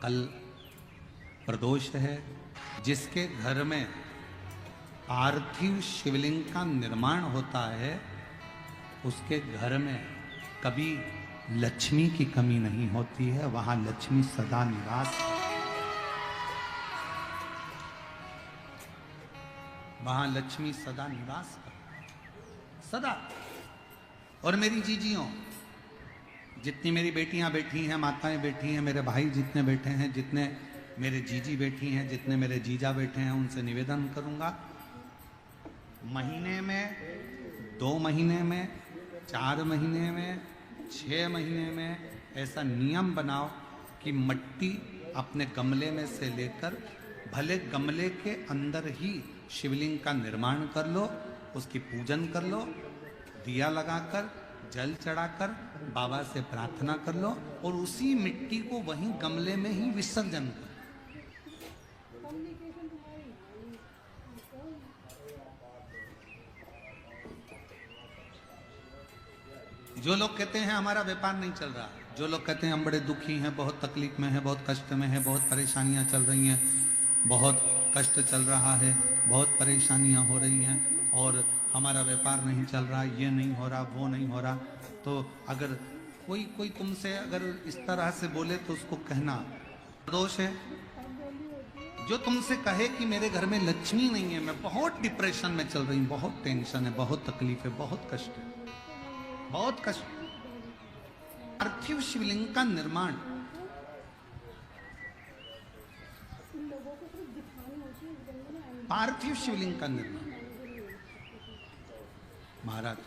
कल प्रदोष है। जिसके घर में पार्थिव शिवलिंग का निर्माण होता है उसके घर में कभी लक्ष्मी की कमी नहीं होती है, वहां लक्ष्मी सदा निवास, वहां लक्ष्मी सदा निवास सदा। और मेरी जीजियों, जितनी मेरी बेटियां बैठी हैं, माताएं बैठी हैं, मेरे भाई जितने बैठे हैं, जितने मेरे जीजी बैठी हैं, जितने मेरे जीजा बैठे हैं, उनसे निवेदन करूंगा, महीने में, 2 महीने में, 4 महीने में, 6 महीने में ऐसा नियम बनाओ कि मिट्टी अपने गमले में से लेकर, भले गमले के अंदर ही शिवलिंग का निर्माण कर लो, उसकी पूजन कर लो, दिया लगाकर, जल चढ़ाकर बाबा से प्रार्थना कर लो और उसी मिट्टी को वहीं गमले में ही विसर्जन करो। जो लोग कहते हैं हमारा व्यापार नहीं चल रहा, जो लोग कहते हैं हम बड़े दुखी हैं, बहुत तकलीफ में हैं, बहुत कष्ट में हैं, बहुत परेशानियां चल रही हैं, बहुत कष्ट चल रहा है, बहुत परेशानियां हो रही हैं और हमारा व्यापार नहीं चल रहा, ये नहीं हो रहा, वो नहीं हो रहा, तो अगर कोई तुमसे अगर इस तरह से बोले तो उसको कहना दोष है। जो तुमसे कहे कि मेरे घर में लक्ष्मी नहीं है, मैं बहुत डिप्रेशन में चल रही हूँ, बहुत टेंशन है, बहुत तकलीफ है, बहुत कष्ट है, बहुत कष्ट। पार्थिव शिवलिंग का निर्माण, पार्थिव शिवलिंग का निर्माण महाराज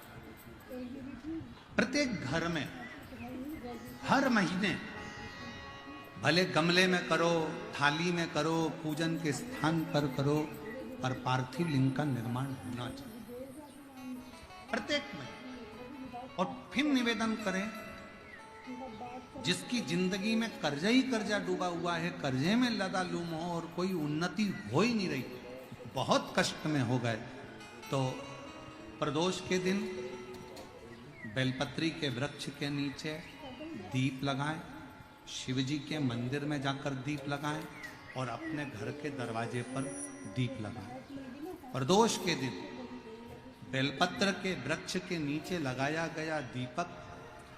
प्रत्येक घर में हर महीने, भले गमले में करो, थाली में करो, पूजन के स्थान पर करो, पर पार्थिव लिंग का निर्माण होना चाहिए प्रत्येक में। और फिर निवेदन करें, जिसकी जिंदगी में कर्जा ही कर्जा डूबा हुआ है, कर्जे में लदालूम हो और कोई उन्नति हो ही नहीं रही, बहुत कष्ट में हो गए, तो प्रदोष के दिन बेलपत्री के वृक्ष के नीचे दीप लगाएं, शिव जी के मंदिर में जाकर दीप लगाएं और अपने घर के दरवाजे पर दीप लगाएं। प्रदोष के दिन बेलपत्र के वृक्ष के नीचे लगाया गया दीपक,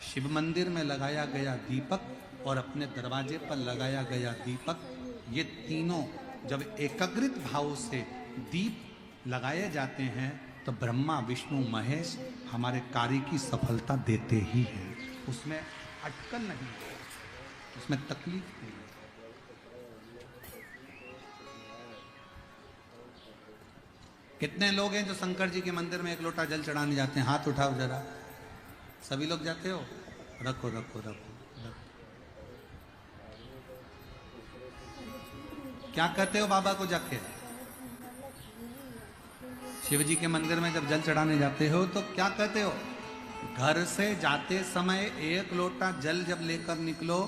शिव मंदिर में लगाया गया दीपक और अपने दरवाजे पर लगाया गया दीपक, ये तीनों जब एकाग्रित भाव से दीप लगाए जाते हैं तो ब्रह्मा विष्णु महेश हमारे कार्य की सफलता देते ही हैं, उसमें अटकल नहीं है, उसमें तकलीफ नहीं है। कितने लोग हैं जो शंकर जी के मंदिर में 1 लोटा जल चढ़ाने जाते हैं? हाथ उठाओ जरा, सभी लोग जाते हो? रखो रखो रखो, रखो। क्या कहते हो बाबा को जाके? शिव जी के मंदिर में जब जल चढ़ाने जाते हो तो क्या कहते हो? घर से जाते समय 1 लोटा जल जब लेकर निकलो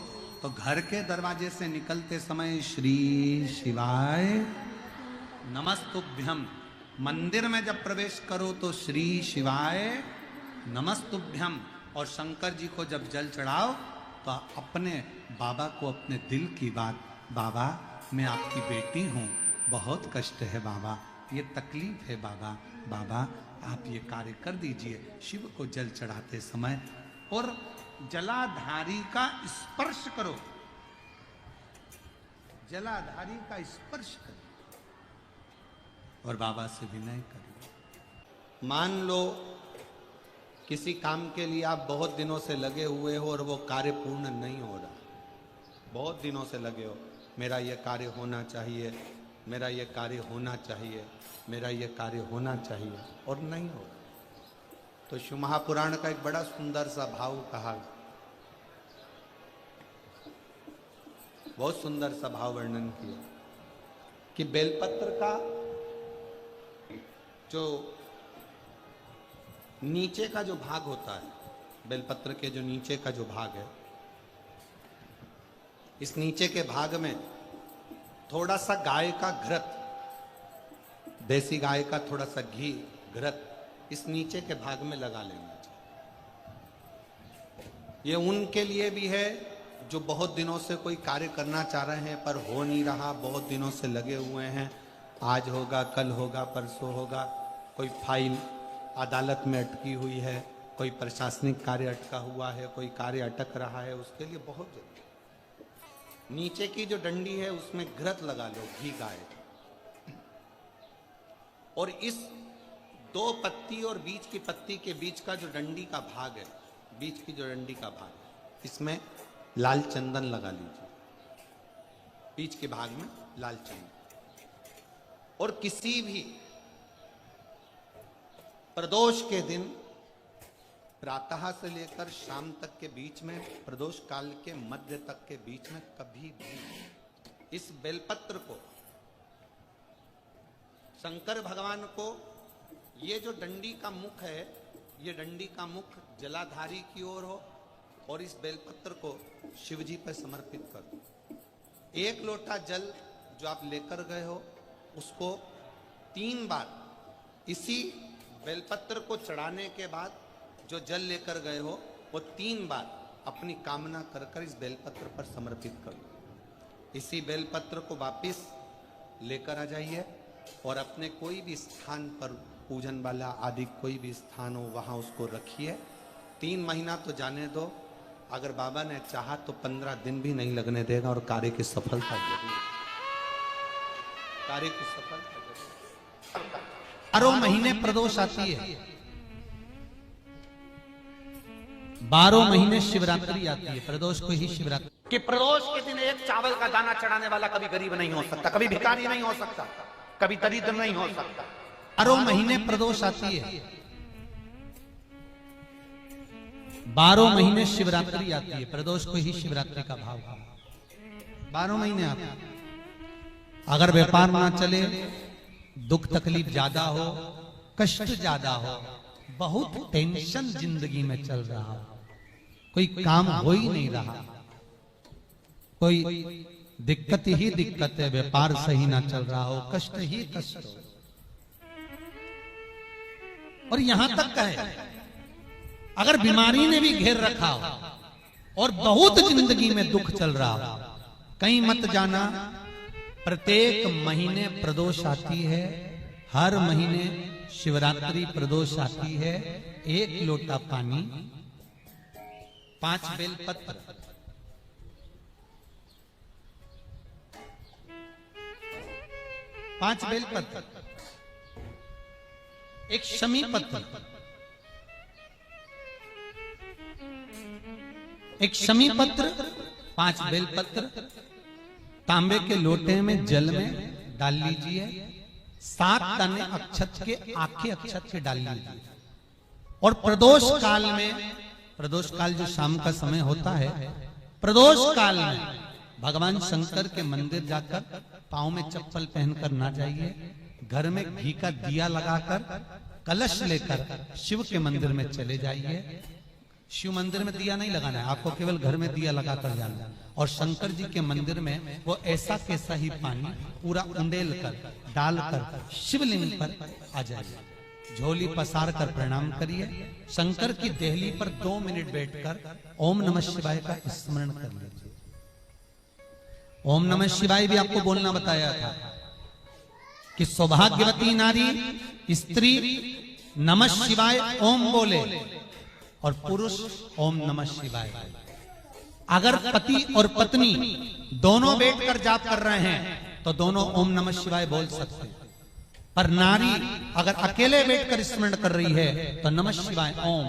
तो घर के दरवाजे से निकलते समय श्री शिवाय नमस्तुभ्यम, मंदिर में जब प्रवेश करो तो श्री शिवाय नमस्तुभ्यम, और शंकर जी को जब जल चढ़ाओ तो अपने बाबा को अपने दिल की बात, बाबा मैं आपकी बेटी हूँ, बहुत कष्ट है बाबा, ये तकलीफ है बाबा, बाबा आप ये कार्य कर दीजिए। शिव को जल चढ़ाते समय और जलाधारी का स्पर्श करो, जलाधारी का स्पर्श करो और बाबा से विनय करो। मान लो किसी काम के लिए आप बहुत दिनों से लगे हुए हो और वो कार्य पूर्ण नहीं हो रहा, बहुत दिनों से लगे हो, मेरा ये कार्य होना चाहिए, मेरा ये कार्य होना चाहिए, मेरा ये कार्य होना चाहिए, और नहीं हो रहा। तो शिव महापुराण का एक बड़ा सुंदर सा भाव कहा, बहुत सुंदर सा भाव वर्णन किया कि बेलपत्र का जो नीचे का जो भाग होता है, बेलपत्र के जो नीचे का जो भाग है, इस नीचे के भाग में थोड़ा सा गाय का घृत, देसी गाय का थोड़ा सा घी घृत इस नीचे के भाग में लगा लेना चाहिए। ये उनके लिए भी है जो बहुत दिनों से कोई कार्य करना चाह रहे हैं पर हो नहीं रहा, बहुत दिनों से लगे हुए हैं, आज होगा, कल होगा, परसों होगा, कोई फाइल अदालत में अटकी हुई है, कोई प्रशासनिक कार्य अटका हुआ है, कोई कार्य अटक रहा है, उसके लिए बहुत जरूरी। नीचे की जो डंडी है उसमें घृत लगा लो, घी गाय, और इस 2 पत्ती और बीच की पत्ती के बीच का जो डंडी का भाग है, बीच की जो डंडी का भाग है, इसमें लाल चंदन लगा लीजिए, बीच के भाग में लाल चंदन। और किसी भी प्रदोष के दिन प्रातः से लेकर शाम तक के बीच में, प्रदोष काल के मध्य तक के बीच में कभी भी इस बेलपत्र को शंकर भगवान को, ये जो डंडी का मुख है, ये डंडी का मुख जलाधारी की ओर हो और इस बेलपत्र को शिव जी पर समर्पित कर दो। 1 लोटा जल जो आप लेकर गए हो उसको 3 बार इसी बेलपत्र को चढ़ाने के बाद जो जल लेकर गए हो वो 3 बार अपनी कामना कर कर इस बेलपत्र पर समर्पित कर दो। इसी बेलपत्र को वापिस लेकर आ जाइए और अपने कोई भी स्थान पर, पूजन वाला आदि कोई भी स्थान हो वहां उसको रखिए। 3 महीना तो जाने दो, अगर बाबा ने चाहा तो 15 दिन भी नहीं लगने देगा और कार्य की सफलता जरूर, कार्य की सफलता जरूर। 12 महीने प्रदोष आती है, 12 महीने शिवरात्रि आती है, प्रदोष को ही शिवरात्रि। कि प्रदोष के दिन एक चावल का दाना चढ़ाने वाला कभी गरीब नहीं हो सकता, कभी भिखारी नहीं हो सकता, कभी दरिद्र नहीं हो सकता। 12 महीने प्रदोष आती है, 12 महीने शिवरात्रि आती है, प्रदोष को ही शिवरात्रि का भाव है। 12 महीने आते हैं। अगर व्यापार ना चले, दुख तकलीफ ज्यादा हो, कष्ट ज्यादा हो, बहुत टेंशन जिंदगी में चल रहा हो, कोई काम हो ही नहीं रहा, कोई दिक्कत ही दिक्कत है, व्यापार सही ना चल रहा हो, कष्ट ही कष्ट हो, और यहां तक है अगर बीमारी ने भी घेर रखा हो और बहुत जिंदगी में दुख चल रहा हो, कहीं मत जाना। प्रत्येक महीने प्रदोष आती है, हर महीने शिवरात्रि प्रदोष आती है। 1 लोटा पानी, 5 बेलपत्र, 5 बेलपत्र, 1 शमी पत्र, 1 शमी पत्र, 5 बेलपत्र तांबे के लोटे में जल में डाल लीजिए। 7 दाने अक्षत के, आखे अक्षत के डाल लीजिए। और प्रदोष काल में, प्रदोष काल जो शाम का समय होता है, प्रदोष काल में भगवान शंकर के मंदिर जाकर पांव में चप्पल पहनकर ना जाइए, घर में घी का दिया लगाकर कलश लेकर शिव के मंदिर में चले जाइए। शिव मंदिर में दिया नहीं लगाना है आपको, केवल घर में दिया लगाकर जाना है। और शंकर जी के मंदिर में वो ऐसा कैसा ही पानी पूरा उंडेल कर डालकर शिवलिंग पर आ जाइए। झोली पसार कर प्रणाम करिए। शंकर की देहली पर 2 मिनट बैठकर ओम नमः शिवाय का स्मरण कर लीजिए। ओम नमः शिवाय भी आपको बोलना बताया था कि सौभाग्यवती नारी स्त्री नमः शिवाय ओम बोले और पुरुष ओम नमः शिवाय। अगर पति और पत्नी दोनों बैठकर जाप कर रहे हैं तो दोनों ओम नमः शिवाय बोल सकते हैं, पर नारी अगर अकेले बैठकर स्मरण कर रही है तो नमः शिवाय ओम।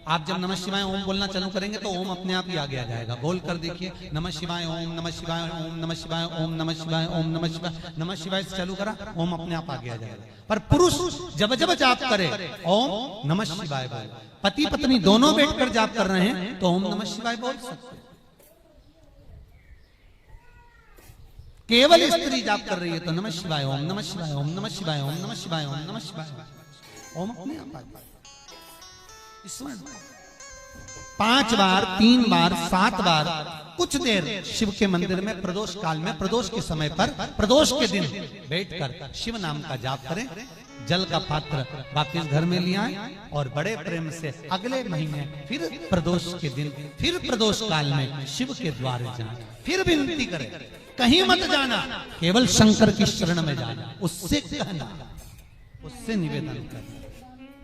आप जब नमः शिवाय ओम बोलना चालू करेंगे तो ओम अपने आप ही आगे आ जाएगा। बोल कर देखिए, नमः शिवाय ओम, नमः शिवाय ओम, नमः शिवाय ओम, नमः शिवाय ओम, नमः शिवाय, नमः शिवाय से चालू करा, ओम अपने आप आगे आ जाएगा। पर पुरुष जब जब जाप करे ओम नमः शिवाय बोले। पति पत्नी दोनों बैठकर जाप कर रहे हैं तो ओम नमः शिवाय बोल सकते। केवल स्त्री जाप कर रही है तो नमः शिवाय ओम, नमः शिवाय ओम, नमः शिवाय ओम, नमः शिवाय ओम, नमः शिवाय ओम अपने आप आ जाएगा। 5 बार, 3 बार, 7 बार कुछ देर शिव के मंदिर में प्रदोष काल में, प्रदोष के समय पर, प्रदोष के दिन बैठकर शिव नाम का जाप करें। जल का पात्र वापिस घर में ले आए और बड़े प्रेम से अगले महीने फिर प्रदोष के दिन फिर प्रदोष काल में शिव के द्वार जाए, फिर विनती करें कहीं मत जाना, केवल शंकर की शरण में जाना, उससे कहना, उससे निवेदन करना।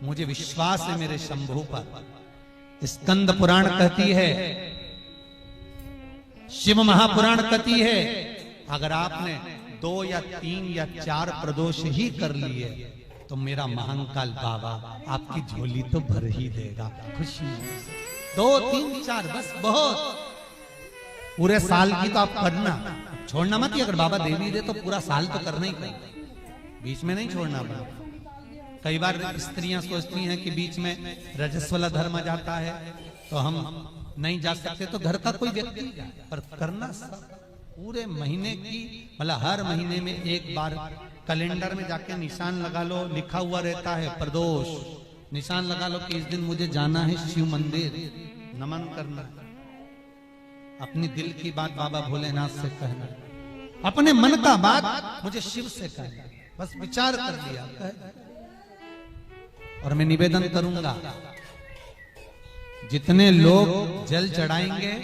मुझे विश्वास है मेरे शंभु पर। स्कंद पुराण कहती है, शिव महापुराण कहती है, अगर आपने 2 या 3 या 4 प्रदोष ही कर लिए तो मेरा महाकाल बाबा आपकी झोली तो भर ही देगा खुशी। 2 3 4 बस बहुत, पूरे साल की तो आप करना, छोड़ना मत। अगर बाबा देवी दे तो पूरा साल तो करना ही करना, बीच में नहीं छोड़ना। कई बार स्त्रियां सोचती हैं कि बीच में रजस्वला धर्म जाता है तो हम नहीं जा सकते, तो घर का कोई व्यक्ति पर करना पूरे महीने की, मतलब हर महीने में एक बार कैलेंडर में जाके निशान लगा लो, लिखा हुआ रहता है प्रदोष, निशान लगा लो कि इस दिन मुझे जाना है शिव मंदिर, नमन करना, अपनी दिल की बात बाबा भोलेनाथ से कहना, अपने मन का बात मुझे शिव से कहना, बस विचार कर लिया। और मैं निवेदन करूंगा, जितने लोग जल चढ़ाएंगे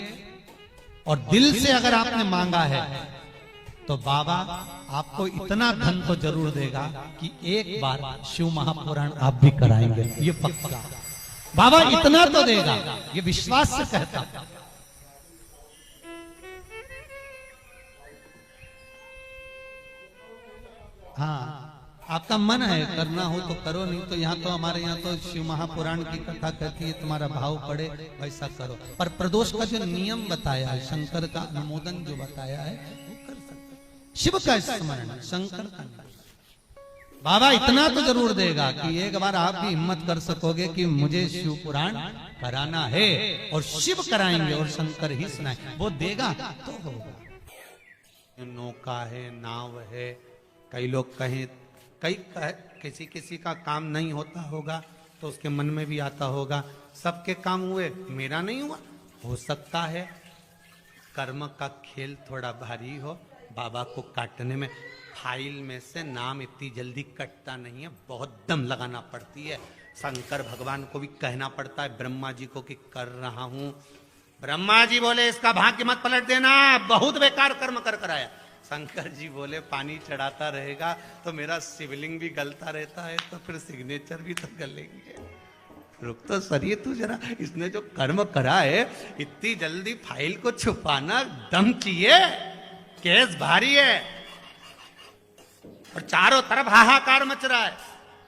और दिल से अगर आपने मांगा है तो बाबा आपको इतना धन तो जरूर देगा कि एक बार शिव महापुराण आप भी कराएंगे, ये पक्का। बाबा इतना तो देगा, ये विश्वास से कहता। हाँ, आपका मन है करना हो तो करो, नहीं तो यहाँ तो हमारे यहाँ तो शिव महापुराण की कथा कहती है, तुम्हारा भाव पड़े वैसा करो। पर प्रदोष का जो नियम बताया है, शंकर का अनुमोदन जो बताया है, वो कर सकते। शिव का स्मरण, शंकर का नहीं। बाबा इतना तो जरूर देगा कि एक बार आप भी हिम्मत कर सकोगे कि मुझे शिव पुराण कराना है, और शिव कराएंगे और शंकर ही सुनाए, वो देगा तो होगा। नौका है, नाव है, कई लोग कहें, किसी किसी का काम नहीं होता होगा तो उसके मन में भी आता होगा सबके काम हुए, मेरा नहीं हुआ। हो सकता है कर्म का खेल थोड़ा भारी हो, बाबा को काटने में फाइल में से नाम इतनी जल्दी कटता नहीं है, बहुत दम लगाना पड़ती है। शंकर भगवान को भी कहना पड़ता है ब्रह्मा जी को कि कर रहा हूं। ब्रह्मा जी बोले इसका भाग्य मत पलट देना, बहुत बेकार कर्म कर कराया। शंकर जी बोले पानी चढ़ाता रहेगा तो मेरा शिवलिंग भी गलता रहता है, तो फिर सिग्नेचर भी तो गलेंगे। रुक तो सरिये तू जरा, इसने जो कर्म करा है इतनी जल्दी फाइल को छुपाना दम चाहिए, केस भारी है। और चारों तरफ हाहाकार मच रहा है।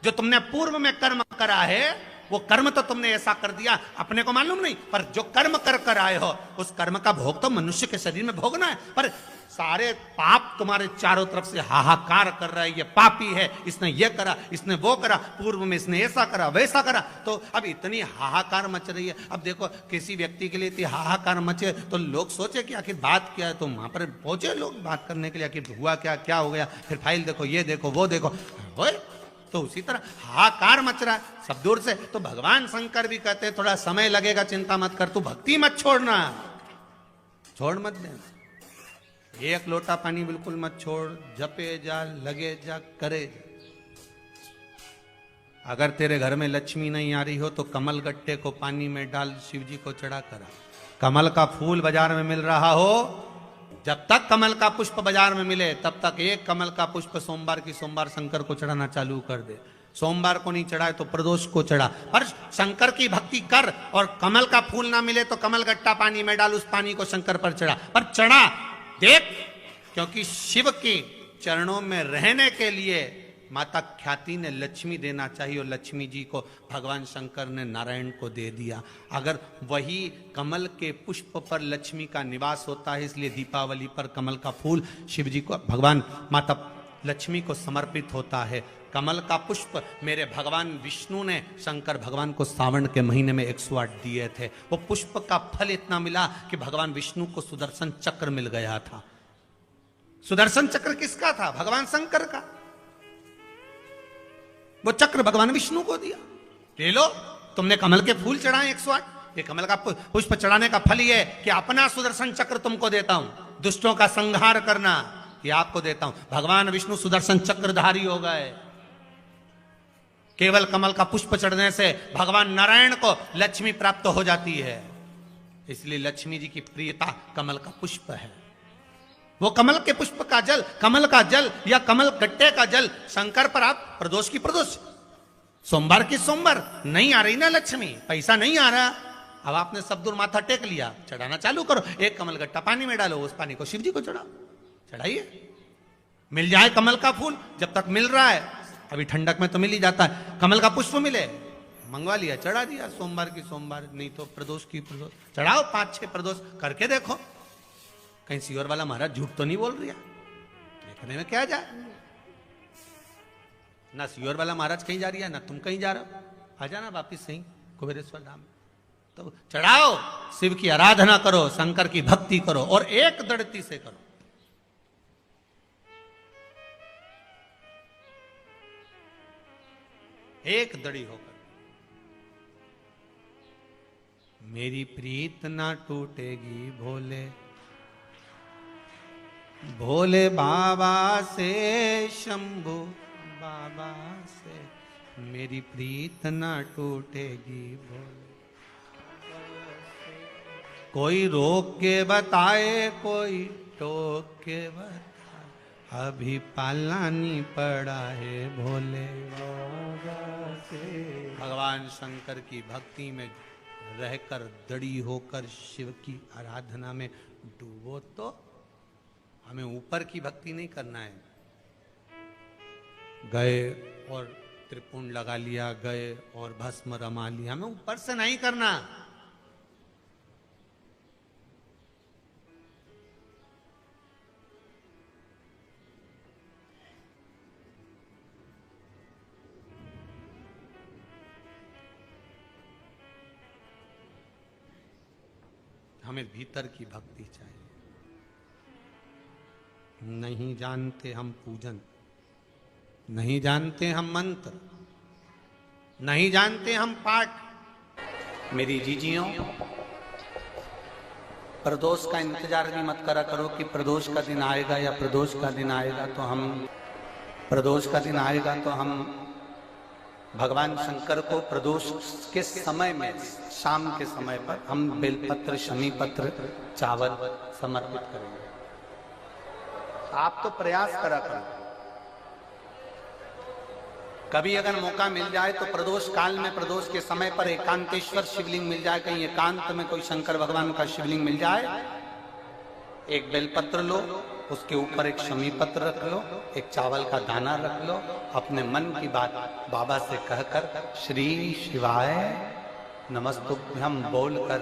जो तुमने पूर्व में कर्म करा है वो कर्म तो तुमने ऐसा कर दिया, अपने को मालूम नहीं, पर जो कर्म कर आए हो उस कर्म का भोग तो मनुष्य के शरीर में भोगना है। पर सारे पाप तुम्हारे चारों तरफ से हाहाकार कर रहा है, ये पापी है, इसने ये करा, इसने वो करा, पूर्व में इसने ऐसा करा वैसा करा, तो अब इतनी हाहाकार मच रही है। अब देखो किसी व्यक्ति के लिए इतनी हाहाकार मचे तो लोग सोचे कि आखिर बात क्या है, तो वहां पर पहुंचे लोग बात करने के लिए, आखिर हुआ क्या, क्या हो गया, फिर फाइल देखो, ये देखो, वो देखो, तो उसी तरह हाहाकार मच रहा है सब दूर से। तो भगवान शंकर भी कहते हैं थोड़ा समय लगेगा, चिंता मत कर, तू भक्ति मत छोड़ना, छोड़ मत देना, एक लोटा पानी बिल्कुल मत छोड़, जपे जा, लगे जा, करे जा। अगर तेरे घर में लक्ष्मी नहीं आ रही हो तो कमल गट्टे को पानी में डाल, शिव जी को चढ़ा करा। कमल का फूल बाजार में मिल रहा हो, जब तक कमल का पुष्प बाजार में मिले तब तक एक कमल का पुष्प सोमवार की सोमवार शंकर को चढ़ाना चालू कर दे। सोमवार को नहीं चढ़ाए तो प्रदोष को चढ़ा, पर शंकर की भक्ति कर। और कमल का फूल ना मिले तो कमल गट्टा पानी में डाल, उस पानी को शंकर पर चढ़ा, पर चढ़ा देख, क्योंकि शिव के चरणों में रहने के लिए माता ख्याति ने लक्ष्मी देना चाहिए, और लक्ष्मी जी को भगवान शंकर ने नारायण को दे दिया। अगर वही कमल के पुष्प पर लक्ष्मी का निवास होता है, इसलिए दीपावली पर कमल का फूल शिव जी को, भगवान माता लक्ष्मी को समर्पित होता है। कमल का पुष्प मेरे भगवान विष्णु ने शंकर भगवान को सावन के महीने में 108 दिए थे। वो पुष्प का फल इतना मिला कि भगवान विष्णु को सुदर्शन चक्र मिल गया था। सुदर्शन चक्र किसका था? भगवान शंकर का। वो चक्र भगवान विष्णु को दिया। ले लो, तुमने कमल के फूल चढ़ाए 108, ये कमल का पुष्प चढ़ाने का फल ये कि अपना सुदर्शन चक्र तुमको देता हूं, दुष्टों का संहार करना ये आपको देता हूं। भगवान विष्णु सुदर्शन चक्रधारी हो गए। केवल कमल का पुष्प चढ़ने से भगवान नारायण को लक्ष्मी प्राप्त हो जाती है। इसलिए लक्ष्मी जी की प्रियता कमल का पुष्प है। वो कमल के पुष्प का जल, कमल का जल या कमल गट्टे का जल शंकर पर आप प्रदोष की प्रदोष, सोमवार की सोमवार नहीं आ रही ना लक्ष्मी, पैसा नहीं आ रहा, अब आपने सब दूर माथा टेक लिया, चढ़ाना चालू करो। एक कमल गट्टा पानी में डालो, उस पानी को शिव जी को चढ़ाओ, चढ़ाइए। मिल जाए कमल का फूल, जब तक मिल रहा है, अभी ठंडक में तो मिल ही जाता है, कमल का पुष्प मिले, मंगवा लिया, चढ़ा दिया। सोमवार की सोमवार, नहीं तो प्रदोष की प्रदोष चढ़ाओ, 5-6 प्रदोष करके देखो। कहीं सीवर वाला महाराज झूठ तो नहीं बोल रहा, देखने में क्या जाए। ना सीवर वाला महाराज कहीं जा रही है, ना तुम कहीं जा रहे हो, आ जाना वापिस सही कुबेरेश्वर धाम। तो चढ़ाओ, शिव की आराधना करो, शंकर की भक्ति करो और एक दृढ़ता से करो। एक दड़ी होकर। मेरी प्रीत ना टूटेगी भोले भोले बाबा से, शंभू बाबा से, मेरी प्रीत ना टूटेगी भोले। कोई रोक के बताए, कोई टोक के बताए, अभी पालानी पड़ा है भोले बाबा से। भगवान शंकर की भक्ति में रहकर दृढ़ होकर शिव की आराधना में डूबो। तो हमें ऊपर की भक्ति नहीं करना है, गए और त्रिपुंड लगा लिया, गए और भस्म रमा लिया, हमें ऊपर से नहीं करना। हमें भीतर की भक्ति चाहिए। नहीं जानते हम पूजन, नहीं जानते हम मंत्र, नहीं जानते हम पाठ। मेरी जीजियों, प्रदोष का इंतजार भी मत करा करो कि प्रदोष का दिन आएगा या प्रदोष का दिन आएगा तो हम, प्रदोष का दिन आएगा तो हम भगवान शंकर को प्रदोष के समय में, शाम के समय पर हम बेलपत्र, शमी पत्र, चावल समर्पित करेंगे। आप तो प्रयास करा करो। कभी अगर मौका मिल जाए तो प्रदोष काल में, प्रदोष के समय पर एकांतेश्वर शिवलिंग मिल जाए, कहीं एकांत में कोई शंकर भगवान का शिवलिंग मिल जाए, एक बेलपत्र लो, उसके ऊपर एक शमी पत्र रख लो, एक चावल का दाना रख लो, अपने मन की बात बाबा से कहकर श्री शिवाय नमस्तुभ्यं बोलकर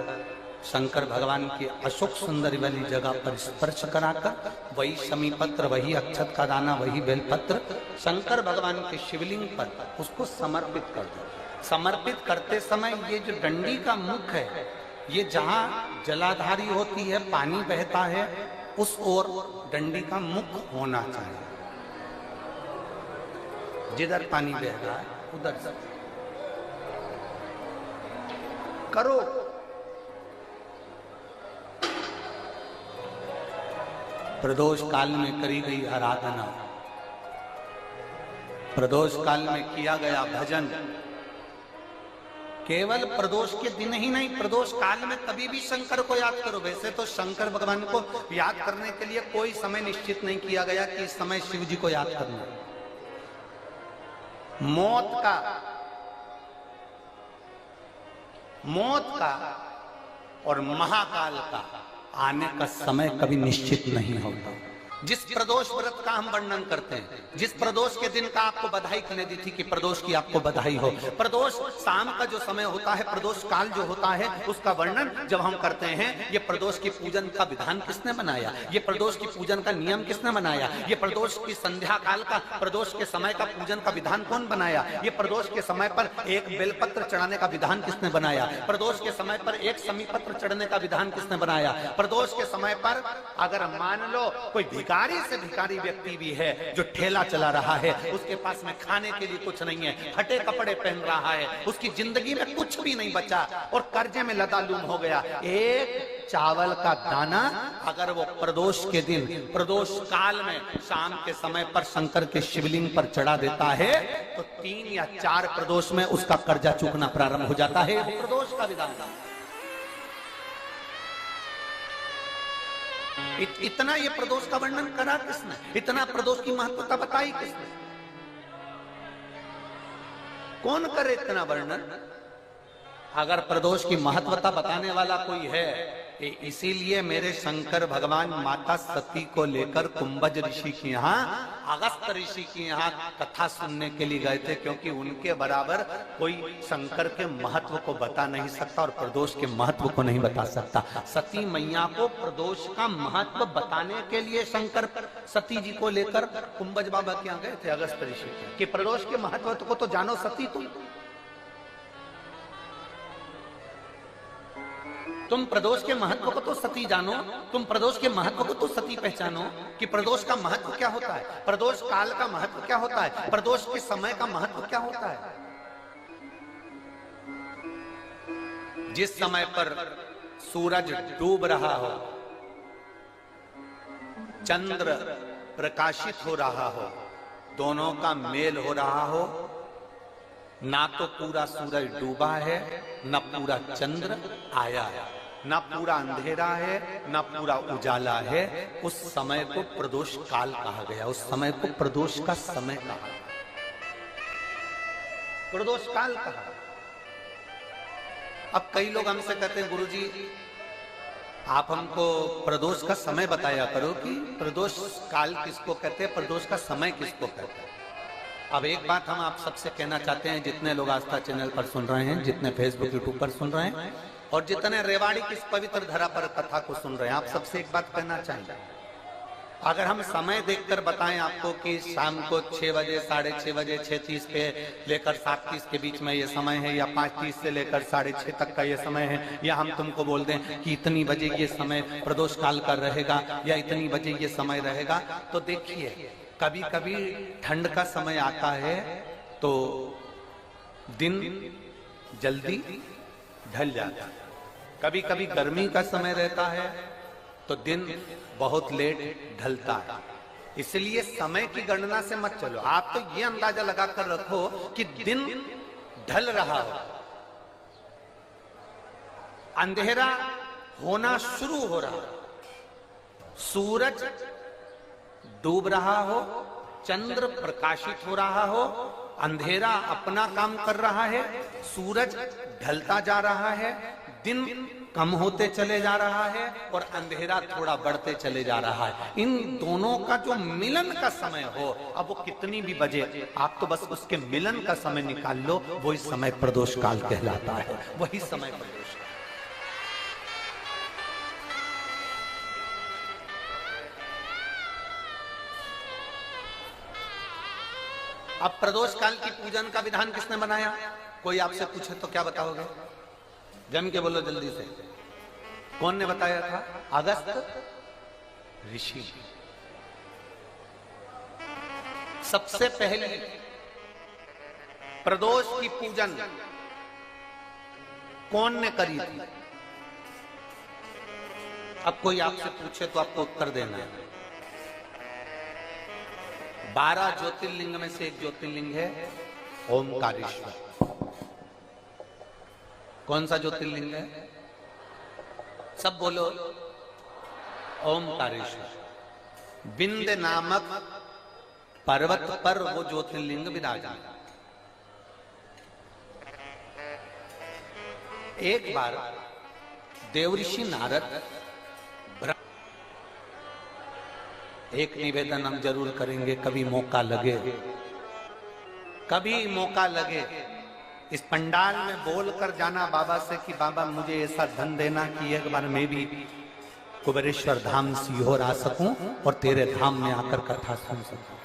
शंकर भगवान की अशोक सुंदरी वाली जगह पर स्पर्श कराकर वही शमी पत्र, वही अक्षत का दाना, वही बेलपत्र शंकर भगवान के शिवलिंग पर उसको समर्पित कर दो। समर्पित करते समय ये जो डंडी का मुख है, ये जहां जलाधारी होती है, पानी बहता है, उस ओर डंडी का मुख होना चाहिए। जिधर पानी बह रहा है उधर से करो। प्रदोष काल में करी गई आराधना, प्रदोष काल में किया गया भजन, केवल प्रदोष के दिन ही नहीं, प्रदोष काल में कभी भी शंकर को याद करो। वैसे तो शंकर भगवान को याद करने के लिए कोई समय निश्चित नहीं किया गया कि इस समय शिव जी को याद करना। मौत का और महाकाल का आने का समय कभी निश्चित नहीं होता। जिस प्रदोष व्रत का हम वर्णन करते हैं, जिस प्रदोष के दिन का आपको बधाई करने दी थी कि प्रदोष की आपको बधाई हो, प्रदोष शाम का जो समय होता है, प्रदोष काल जो होता है, उसका वर्णन जब हम करते हैं, ये प्रदोष की पूजन का विधान किसने बनाया, ये प्रदोष की पूजन का नियम किसने बनाया, ये प्रदोष की संध्या काल का, प्रदोष के समय का पूजन का विधान कौन बनाया, ये प्रदोष के समय पर एक बेलपत्र चढ़ाने का विधान किसने बनाया, प्रदोष के समय पर एक समी पत्र चढ़ने का विधान किसने बनाया, प्रदोष के समय पर अगर मान लो कोई भिखारी से भिखारी व्यक्ति भी है जो ठेला चला रहा है, उसके पास में खाने के लिए कुछ नहीं है, फटे कपड़े पहन रहा है, उसकी जिंदगी में कुछ भी नहीं बचा और कर्जे में लदालूम हो गया। एक चावल का दाना अगर वो प्रदोष के दिन, प्रदोष काल में शाम के समय पर शंकर के शिवलिंग पर चढ़ा देता है तो 3 या 4 प्रदोष में उसका कर्जा चूकना प्रारंभ हो जाता है। प्रदोष का विधान था। इतना ये प्रदोष का वर्णन करा किसने? इतना प्रदोष की महत्वता बताई किसने? कौन करे इतना वर्णन? अगर प्रदोष की महत्वता बताने वाला कोई है, इसीलिए मेरे शंकर भगवान माता सती को लेकर कुंभज ऋषि के यहाँ, अगस्त ऋषि के यहाँ कथा सुनने के लिए गए थे, क्योंकि उनके बराबर कोई शंकर के महत्व को बता नहीं सकता और प्रदोष के महत्व को नहीं बता सकता। सती मैया को प्रदोष का महत्व बताने के लिए शंकर सती जी को लेकर कुंभज बाबा के यहाँ गए थे, अगस्त ऋषि, कि प्रदोष के महत्व को तो जानो सती, तुम प्रदोष के महत्व को तो सती जानो, तुम प्रदोष के महत्व को तो सती पहचानो कि प्रदोष का महत्व क्या होता है, प्रदोष काल का महत्व क्या होता है, प्रदोष के समय का महत्व क्या होता है। जिस समय पर सूरज डूब रहा हो, चंद्र प्रकाशित हो रहा हो, दोनों का मेल हो रहा हो, ना तो पूरा सूरज डूबा है, ना पूरा चंद्र आया है, ना पूरा अंधेरा है, ना पूरा उजाला है, उस समय को प्रदोष काल कहा गया, उस समय को प्रदोष का समय कहा, प्रदोष काल कहा। अब कई लोग हमसे कहते हैं गुरुजी आप हमको प्रदोष का समय बताया करो कि प्रदोष काल किसको कहते हैं, प्रदोष का समय किसको कहते हैं। अब एक बात हम आप सबसे कहना चाहते हैं, जितने लोग आस्था चैनल पर सुन रहे हैं, जितने फेसबुक यूट्यूब पर सुन रहे हैं और जितने रेवाड़ी की इस पवित्र धरा पर कथा को सुन रहे हैं, आप सबसे एक बात कहना चाहेंगे। अगर हम समय देखकर बताएं आपको कि शाम को 6 बजे, 6:30 बजे, 6:30 पे लेकर 7:30 के बीच में ये समय है, या 5:30 से लेकर 6:30 तक का ये समय है, या हम तुमको बोल दें कि इतनी बजे ये समय प्रदोष काल का रहेगा या इतनी बजे ये समय रहेगा, तो देखिए कभी कभी ठंड का समय आता है तो दिन जल्दी ढल जाता है, कभी कभी गर्मी का समय रहता है तो दिन बहुत लेट ढलता है। इसलिए समय की गणना से मत चलो, आप तो ये अंदाजा लगाकर रखो कि दिन ढल रहा हो, अंधेरा होना शुरू हो रहा हो, सूरज डूब रहा हो, चंद्र प्रकाशित हो रहा हो, अंधेरा अपना काम कर रहा है, सूरज ढलता जा रहा है, दिन कम होते चले जा रहा है और अंधेरा थोड़ा बढ़ते चले जा रहा है। इन दोनों का जो मिलन का समय हो, अब वो कितनी भी बजे, आप तो बस उसके मिलन का समय निकाल लो, वही समय प्रदोष काल कहलाता है, वही समय प्रदोष। अब प्रदोष काल की पूजन का विधान किसने बनाया? कोई आपसे पूछे तो क्या बताओगे? जम के बोलो जल्दी से, कौन ने बताया था? अगस्त ऋषि। सबसे पहले प्रदोष की पूजन कौन ने करी थी? अब कोई आपसे पूछे तो आपको उत्तर देना है। 12 ज्योतिर्लिंग में से एक ज्योतिर्लिंग है ओमकारेश्वर। कौन सा ज्योतिर्लिंग है? सब बोलो। ओमकारेश्वर। बिंद नामक पर्वत पर वो ज्योतिर्लिंग विराजमान। एक बार देवऋषि नारद, एक निवेदन हम जरूर करेंगे, कभी मौका लगे, कभी मौका लगे इस पंडाल में बोलकर जाना बाबा से कि बाबा मुझे ऐसा धन देना कि एक बार मैं भी कुबेरेश्वर धाम सीहोर आ सकूं और तेरे धाम में आकर कथा सुन सकूं,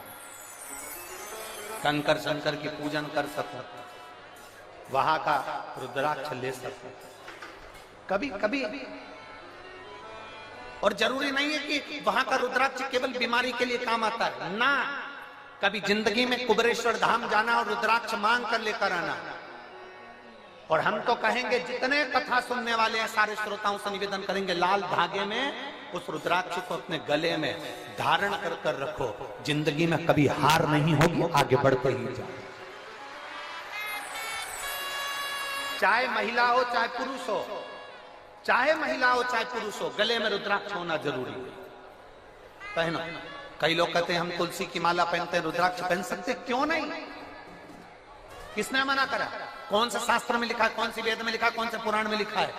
कंकर शंकर की पूजन कर सकूं, वहां का रुद्राक्ष ले सकूं। कभी कभी और जरूरी नहीं है कि वहां का रुद्राक्ष केवल बीमारी के लिए काम आता है ना, कभी जिंदगी में कुबेरेश्वर धाम जाना और रुद्राक्ष मांग कर लेकर आना। और हम तो कहेंगे जितने कथा सुनने वाले हैं सारे श्रोताओं से निवेदन करेंगे, लाल धागे में उस रुद्राक्ष को अपने गले में धारण कर कर रखो, जिंदगी में कभी हार नहीं होगी, आगे बढ़ते ही जाओ। चाहे महिला हो चाहे पुरुष हो, चाहे महिला हो चाहे पुरुष हो, गले में रुद्राक्ष होना जरूरी है, पहनो। कई लोग कहते हैं हम तुलसी की माला पहनते हैं, रुद्राक्ष पहन सकते, क्यों नहीं? किसने मना करा? कौन से शास्त्र में लिखा है, कौन सी वेद में लिखा है, कौन से पुराण में लिखा है?